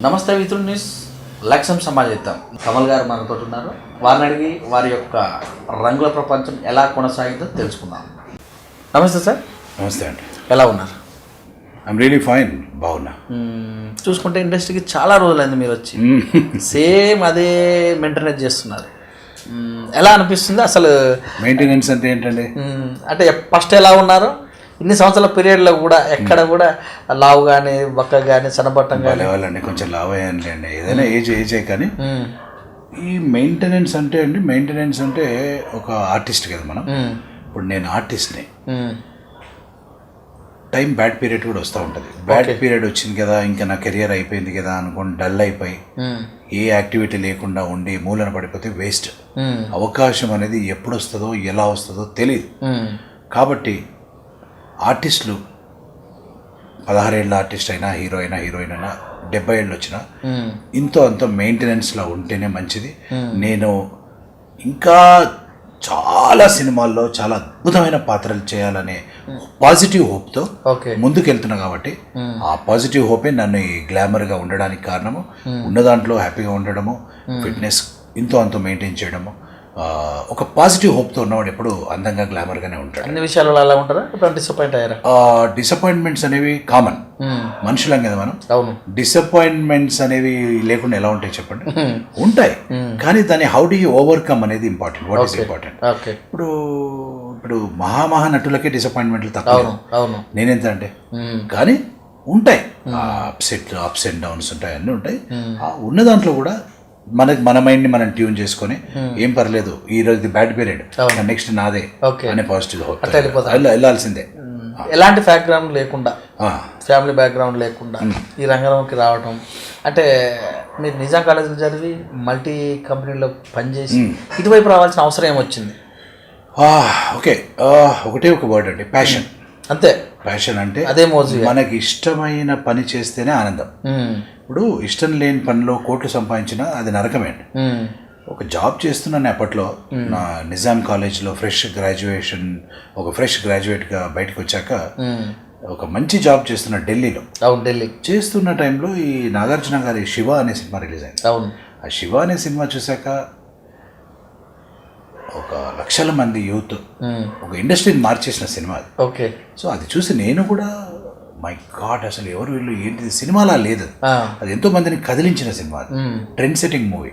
నమస్తే మిత్రులు న్యూస్ లక్ష్యం సమాజేద్దాం. కమల్ గారు మనతో ఉన్నారు. వారిని అడిగి వారి యొక్క రంగుల ప్రపంచం ఎలా కొనసాగిందో తెలుసుకుందాం. నమస్తే సార్. నమస్తే అండి. ఎలా ఉన్నారు? I'm really fine. బాగున్నా. చూసుకుంటే ఇండస్ట్రీకి చాలా రోజులైంది మీరు వచ్చి. సేమ్ అదే మెయింటెనెన్స్ చేస్తున్నారు. ఎలా అనిపిస్తుంది అసలు? మెయింటెనెన్స్ అంటే ఏంటండి? అంటే ఫస్ట్ ఎలా ఉన్నారో ఇన్ని సంవత్సరాల పీరియడ్లో కూడా ఎక్కడ కూడా లావు కానీ బక్క కానీ సన్నబట్టం కానీ వాళ్ళండి కొంచెం లావ్ అయ్యానులేండి. ఏదైనా ఏజ్ కానీ ఈ మెయింటెనెన్స్ అంటే ఒక ఆర్టిస్ట్ కదా మనం. ఇప్పుడు నేను ఆర్టిస్ట్ని. టైం బ్యాడ్ పీరియడ్ కూడా వస్తూ ఉంటుంది. బ్యాడ్ పీరియడ్ వచ్చింది కదా, ఇంకా నా కెరియర్ అయిపోయింది కదా అనుకోండి, డల్ అయిపోయి ఏ యాక్టివిటీ లేకుండా ఉండి మూలన పడిపోతే వేస్ట్. అవకాశం అనేది ఎప్పుడు వస్తుందో ఎలా వస్తుందో తెలియదు. కాబట్టి ఆర్టిస్టులు 16 ఏళ్ళ ఆర్టిస్ట్ అయినా హీరోయిన్ అయినా 70 ఏళ్ళు వచ్చినా ఇంతో అంత మెయింటెనెన్స్లో ఉంటేనే మంచిది. నేను ఇంకా చాలా సినిమాల్లో చాలా అద్భుతమైన పాత్రలు చేయాలనే పాజిటివ్ హోప్తో ముందుకెళ్తున్నా. కాబట్టి ఆ పాజిటివ్ హోపే నన్ను ఈ గ్లామర్గా ఉండడానికి కారణము. ఉన్న దాంట్లో హ్యాపీగా ఉండడము, ఫిట్నెస్ ఇంతో అంతో మెయింటైన్ చేయడము. ఒక పాజిటివ్ హోప్తో ఉన్నవాడు ఎప్పుడు అందంగా గ్లామర్గానే ఉంటాడు. అన్ని విషయాలలో అలా ఉంటారా? డిసప్పాయింట్ అయ్యారా? డిసప్పాయింట్మెంట్స్ అనేవి కామన్, మనుషులం కదా మనం. అవును. డిసప్పాయింట్మెంట్స్ అనేవి లేకుండా ఎలా ఉంటాయి చెప్పండి? ఉంటాయి. కానీ దాన్ని హౌ డు యూ ఓవర్కమ్ అనేది ఇంపార్టెంట్. What is important? ఇప్పుడు మహానటులకే డిసప్పాయింట్మెంట్లు తక్కువ. నేనెంత అంటే కానీ ఉంటాయి. అప్స్ అండ్ డౌన్స్ ఉంటాయి, అన్నీ ఉంటాయి. ఉన్న దాంట్లో కూడా మన మైండ్ని మనం ట్యూన్ చేసుకొని ఏం పర్లేదు, ఈ రోజు బ్యాడ్ పీరియడ్, నెక్స్ట్ నాదే అనే పాజిటివ్ వెళ్ళాల్సిందే. ఎలాంటి బ్యాక్గ్రౌండ్ లేకుండా, ఫ్యామిలీ బ్యాక్గ్రౌండ్ లేకుండా ఈ రంగంలోకి రావడం అంటే, మీరు నిజాం కాలేజీలో చదివి మల్టీ కంపెనీలో పనిచేసి ఇటువైపు రావాల్సిన అవసరం ఏమొచ్చింది? ఒకటే ఒక వర్డ్ అండి, ప్యాషన్. అంతే. ప్యాషన్ అంటే అదే మోజు. మనకి ఇష్టమైన పని చేస్తేనే ఆనందం. ఇప్పుడు ఇష్టం లేని పనిలో కోట్లు సంపాదించినా అది నరకమే. ఒక జాబ్ చేస్తున్నాను అప్పట్లో. నా నిజాం కాలేజ్లో ఫ్రెష్ గ్రాడ్యుయేట్గా బయటకు వచ్చాక ఒక మంచి జాబ్ చేస్తున్నా ఢిల్లీలో. ఢిల్లీ చేస్తున్న టైంలో ఈ నాగార్జున గారి శివ అనే సినిమా రిలీజ్ అయింది. ఆ శివ అనే సినిమా చూశాక ఒక లక్షల మంది యూత్ ఒక ఇండస్ట్రీని మార్చేసిన సినిమా అది. సో అది చూసి నేను కూడా మై గాడ్, అసలు ఎవరు వీళ్ళు, ఏంటిది సినిమాలా లేదు. అది ఎంతో మందిని కదిలించిన సినిమా, ట్రెండ్ సెట్టింగ్ మూవీ.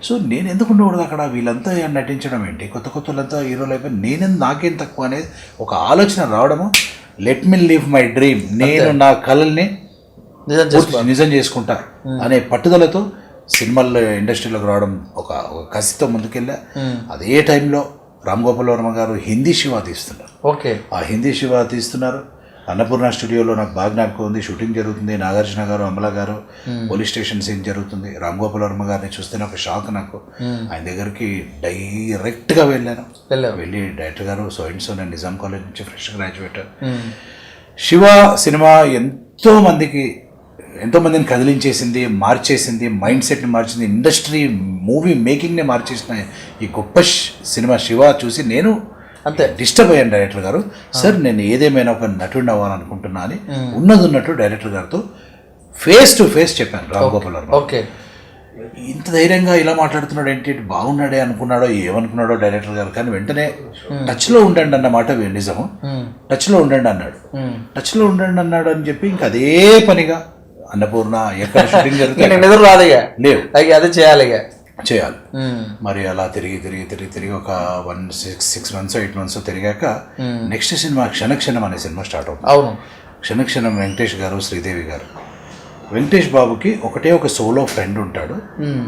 సో నేను ఎందుకు ఉండకూడదు అక్కడ? వీళ్ళంతా నటించడం ఏంటి, కొత్త వాళ్ళంతా హీరోలు అయిపోయి నాకేం తక్కువ అనేది ఒక ఆలోచన రావడము. Let me live my dream, నేను నా కళల్ని నిజం చేసుకుంటా అనే పట్టుదలతో సినిమాల్లో ఇండస్ట్రీలోకి రావడం, ఒక కసితో ముందుకెళ్ళా. అదే టైంలో రామ్ గోపాల్ వర్మ గారు హిందీ శివ తీస్తున్నారు. ఆ హిందీ శివ తీస్తున్నారు. అన్నపూర్ణ స్టూడియోలో నాకు బాగా జ్ఞాపకం ఉంది. షూటింగ్ జరుగుతుంది. నాగార్జున గారు, అమలా గారు, పోలీస్ స్టేషన్ సీన్ జరుగుతుంది. రామ్ గోపాల్ వర్మ గారిని చూస్తేనే ఒక షాక్ నాకు. ఆయన దగ్గరికి డైరెక్ట్గా వెళ్ళి డైరెక్టర్ గారు, సో నేను నిజాం కాలేజ్ నుంచి ఫ్రెష్ గ్రాడ్యుయేట్. శివ సినిమా ఎంతో మందిని కదిలించేసింది, మార్చేసింది, మైండ్ సెట్ని మార్చింది, ఇండస్ట్రీ మూవీ మేకింగ్ని మార్చేసిన ఈ గొప్ప సినిమా శివ చూసి నేను అంతే డిస్టర్బ్ అయ్యాను. డైరెక్టర్ గారు, సార్ నేను ఏదేమైనా ఒక నటుడిని అవ్వాలనుకుంటున్నా అని ఉన్నట్టు డైరెక్టర్ గారితో ఫేస్ టు ఫేస్ చెప్పాను. రామ్ గోపాల్ వర్మ ఇంత ధైర్యంగా ఇలా మాట్లాడుతున్నాడు ఏంటి, బాగున్నాడే అనుకున్నాడో ఏమనుకున్నాడో డైరెక్టర్ గారు. కానీ వెంటనే టచ్లో ఉండండి అన్నమాట నిజము. టచ్లో ఉండండి అన్నాడు అని చెప్పి ఇంకా అదే పనిగా అన్నపూర్ణ ఎక్కడ షూటింగ్ జరుగుతుంది లేవు, అదే చేయాలి. మరి అలా తిరిగి ఒక 6 months 8 months తిరిగాక నెక్స్ట్ సినిమా క్షణక్షణం అనే సినిమా స్టార్ట్ అవుతుంది. క్షణక్షణం వెంకటేష్ గారు, శ్రీదేవి గారు. వెంకటేష్ బాబుకి ఒక సోలో ఫ్రెండ్ ఉంటాడు,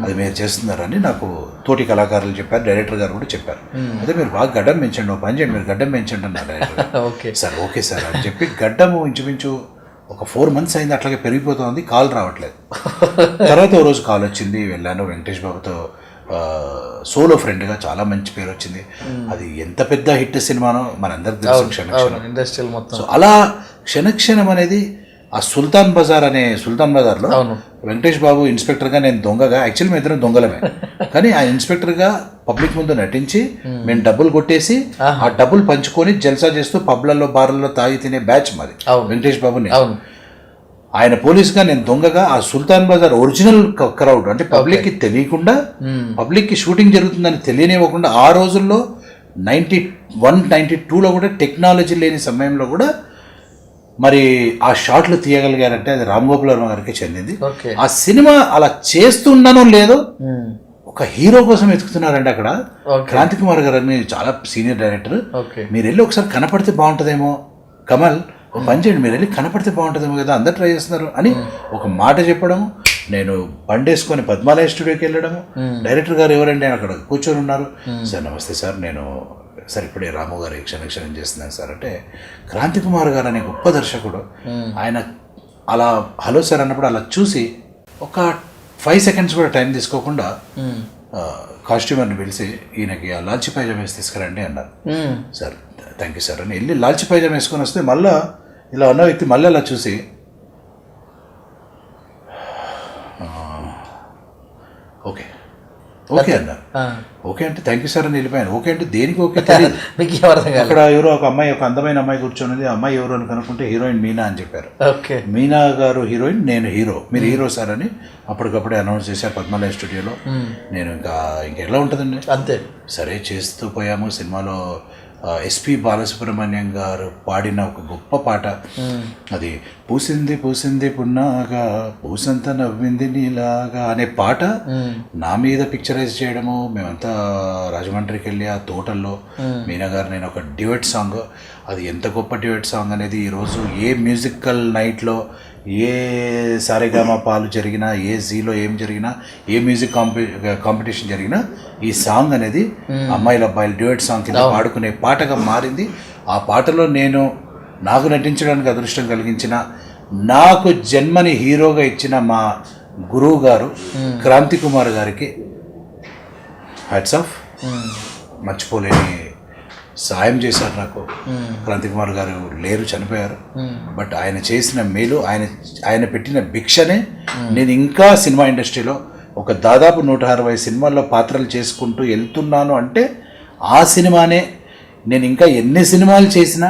అది మీరు చేస్తున్నారని నాకు తోటి కళాకారులు చెప్పారు, డైరెక్టర్ గారు కూడా చెప్పారు. అదే మీరు బాగా గడ్డం పెంచండి, ఒక పని చేయండి, మీరు గడ్డం పెంచండి అన్నారు డైరెక్టర్. సార్ ఓకే సార్ అని చెప్పి గడ్డము ఇంచుమించు ఒక 4 months అయింది, అట్లాగే పెరిగిపోతుంది, కాల్ రావట్లేదు. తర్వాత ఓ రోజు కాల్ వచ్చింది, వెళ్ళాను. వెంకటేష్ బాబుతో సోలో ఫ్రెండ్గా చాలా మంచి పేరు వచ్చింది. అది ఎంత పెద్ద హిట్ సినిమానో మనందరికి తెలుసు, క్షణక్షణం. సో అలా క్షణక్షణం అనేది ఆ సుల్తాన్ బజార్లో వెంకటేష్ బాబు ఇన్స్పెక్టర్గా, నేను దొంగగా. యాక్చువల్లీ మేము ఇద్దరం దొంగలమే, కానీ ఆ ఇన్స్పెక్టర్గా పబ్లిక్ ముందు నటించి మేము డబ్బులు కొట్టేసి ఆ డబ్బులు పంచుకొని జల్సా చేస్తూ పబ్లలో బార్లలో తాగి తినే బ్యాచ్ మాది వెంకటేష్ బాబుని. ఆయన పోలీస్గా, నేను దొంగగా. ఆ సుల్తాన్ బజార్ ఒరిజినల్ క్రౌడ్ అంటే పబ్లిక్కి తెలియకుండా, పబ్లిక్కి షూటింగ్ జరుగుతుందని తెలియనివ్వకుండా, ఆ రోజుల్లో 91, 92లో కూడా టెక్నాలజీ లేని సమయంలో కూడా మరి ఆ షాట్లు తీయగలిగారంటే అది రామ్ గోపాల్ వర్మ గారికి చెందింది. ఆ సినిమా అలా చేస్తున్నానో లేదో ఒక హీరో కోసం వెతుకుతున్నారండి అక్కడ. క్రాంతి కుమార్ గారు అని చాలా సీనియర్ డైరెక్టర్. మీరు వెళ్ళి ఒకసారి కనపడితే బాగుంటుందేమో, కమల్ ఒక పని చేయండి, మీరు వెళ్ళి కనపడితే బాగుంటుందేమో కదా, అందరు ట్రై చేస్తున్నారు అని ఒక మాట చెప్పడం. నేను బండేసుకొని పద్మాలయ స్టూడియోకి వెళ్ళడము. డైరెక్టర్ గారు ఎవరండి అక్కడ కూర్చొని ఉన్నారు. సార్ నమస్తే సార్, నేను సార్ ఇప్పుడే రాము గారి క్షణక్షణం చేస్తున్నాను సార్ అంటే, క్రాంతి కుమార్ గారు అనే గొప్ప దర్శకుడు. ఆయన అలా హలో సార్ అన్నప్పుడు అలా చూసి ఒక 5 seconds కూడా టైం తీసుకోకుండా కాస్ట్యూమర్ని పిలిచి ఈయనకి ఆ లాల్చి పైజామా వేసి తీసుకురండి అన్నారు. సార్ థ్యాంక్ యూ సార్ అని వెళ్ళి లాల్చి పైజామా వేసుకొని వస్తే మళ్ళీ ఇలా ఉన్న వ్యక్తి మళ్ళీ అలా చూసి ఓకే ఓకే అన్నారు. ఓకే అంటే థ్యాంక్ యూ సార్ అని వెళ్ళిపోయాను. ఓకే అంటే దేనికి ఓకే తెలియదు. అక్కడ ఎవరో ఒక అమ్మాయి, ఒక అందమైన అమ్మాయి కూర్చొని, అమ్మాయి ఎవరు అని కనుక్కుంటే హీరోయిన్ మీనా అని చెప్పారు. మీనా గారు హీరోయిన్, నేను హీరో, మీరు హీరో సార్ అని అప్పటికప్పుడే అనౌన్స్ చేశారు పద్మాలయ స్టూడియోలో. నేను ఇంకెలా ఉంటుందండి అంతే. సరే చేస్తూ పోయాము. సినిమాలో ఎస్పి బాలసుబ్రహ్మణ్యం గారు పాడిన ఒక గొప్ప పాట అది, పూసింది పూసింది పున్నాగా పూసంత నవ్వింది నీలాగా అనే పాట నా మీద పిక్చరైజ్ చేయడము. మేమంతా రాజమండ్రికి వెళ్ళి ఆ తోటల్లో మీనా గారు నేను ఒక డ్యూయట్ సాంగ్, అది ఎంత గొప్ప డ్యూయట్ సాంగ్ అనేది ఈరోజు ఏ మ్యూజికల్ నైట్లో, ఏ సారేగామా పాలు జరిగినా, ఏ జీలో ఏం జరిగినా, ఏ మ్యూజిక్ కాంపిటీషన్ జరిగినా ఈ సాంగ్ అనేది అమ్మాయిల అబ్బాయిల డ్యూయట్ సాంగ్ కింద పాడుకునే పాటగా మారింది. ఆ పాటలో నేను నాకు నటించడానికి అదృష్టం కలిగించిన, నాకు జన్మని హీరోగా ఇచ్చిన మా గురువు గారు క్రాంతి కుమార్ గారికి హ్యాట్స్ ఆఫ్. మర్చిపోలేని సాయం చేశారు నాకు. క్రాంతి కుమార్ గారు లేరు, చనిపోయారు. బట్ ఆయన చేసిన మేలు, ఆయన పెట్టిన భిక్షనే నేను ఇంకా సినిమా ఇండస్ట్రీలో ఒక దాదాపు 160 సినిమాల్లో పాత్రలు చేసుకుంటూ వెళ్తున్నాను అంటే ఆ సినిమానే. నేను ఇంకా ఎన్ని సినిమాలు చేసినా,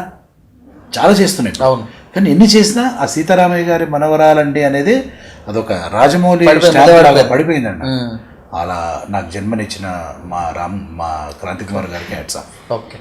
చాలా చేస్తున్నాను, అవును, కానీ ఎన్ని చేసినా ఆ సీతారామయ్య గారి మనవరాలండి అనేది అదొక రాజమౌళి పడిపోయిందండి. అలా నాకు జన్మనిచ్చిన మా క్రాంతి కుమార్ గారికి హ్యాట్స్ ఆఫ్. ఓకే.